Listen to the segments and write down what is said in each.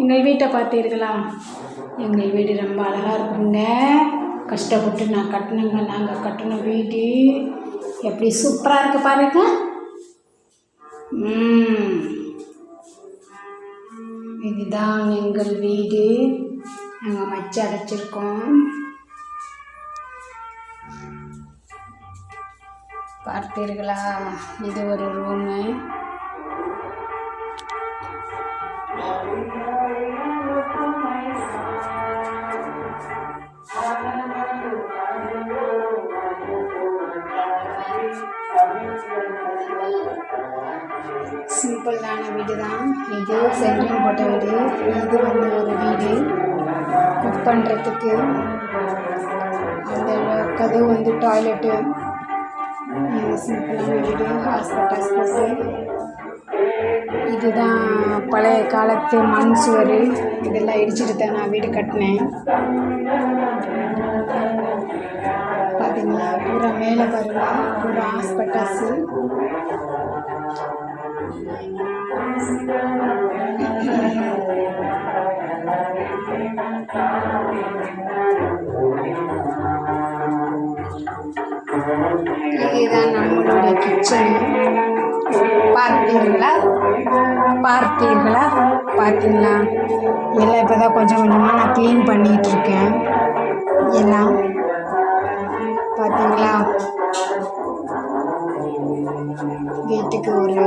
எங்கள் வீட்டை பார்த்தீர்களா? எங்கள் வீடு ரொம்ப அழகாக இருக்குங்க. கஷ்டப்பட்டு நான் கட்டினேங்க. நாங்கள் கட்டின வீடு எப்படி சூப்பராக இருக்குது பாருங்க. இதுதான் எங்கள் வீடு. நாங்கள் மச்சு அடைச்சிருக்கோம். பார்த்தீர்களா? இது ஒரு ரூமு. சிம்பிளான வீடு தான் இது. சென்ட்ரிங் போட்ட வீடு. இது வந்து ஒரு வீடு குக் பண்ணுறதுக்கு. அந்த கதவு வந்து டாய்லெட்டு. சிம்பிளான வீடு. ஹாஸ்பிட்டல்ஸ் போட்டு இதுதான் பழைய காலத்து மண் சுவர். இதெல்லாம் இடிச்சிட்டு தான் நான் வீடு கட்டினேன். பார்த்தீங்களா? பூரா மேலே பாருங்க, பூரா ஹாஸ்பிட்டல்ஸு. இதுதான் நம்மளுடைய கிச்சன். பார்த்தீங்களா? பார்த்தீங்களா? எல்லாம் இப்போ தான் கொஞ்சம் கொஞ்சமாக நான் க்ளீன் பண்ணிகிட்ருக்கேன். எல்லாம் பார்த்தீங்களா? வீட்டுக்கு ஒரு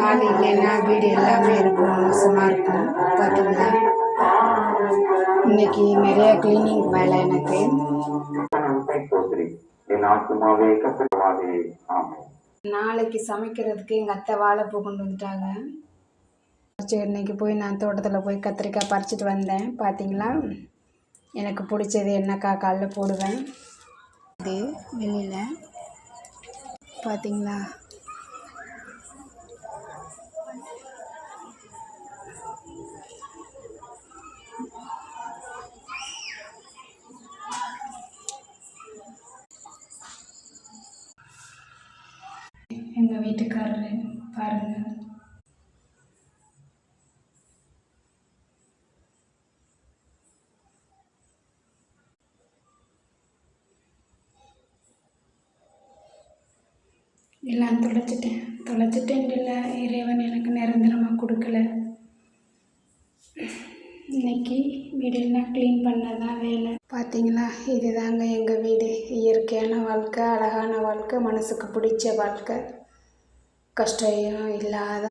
ஆள் இல்லைன்னா வீடு எல்லாமே இருக்கும், மோசமாக இருக்கும். பார்த்தீங்களா? இன்னைக்கு நிறைய கிளீனிங் வேலை எனக்கு. நாளைக்கு சமைக்கிறதுக்கு எங்கள் அத்தை வாழைப்பூ கொண்டு வந்துட்டாங்க. சரி, இன்னைக்கு போய் நான் தோட்டத்தில் போய் கத்திரிக்காய் பறிச்சிட்டு வந்தேன். பார்த்தீங்களா? எனக்கு பிடிச்சது என்னக்கா காலைல போடுவேன். இது வெளியில் பார்த்தீங்களா? எங்கள் வீட்டுக்காரரு பாருங்கள். எல்லாம் தொலைச்சிட்டேன் இல்லை, இறைவன் எனக்கு நிரந்தரமாக கொடுக்கல. இன்னைக்கு வீடெல்லாம் க்ளீன் பண்ணதான் வேலை. பார்த்தீங்களா? இதுதாங்க எங்கள் வீடு. இயற்கையான வாழ்க்கை, அழகான வாழ்க்கை, மனசுக்கு பிடிச்ச வாழ்க்கை, கஷ்டம் இல்லாத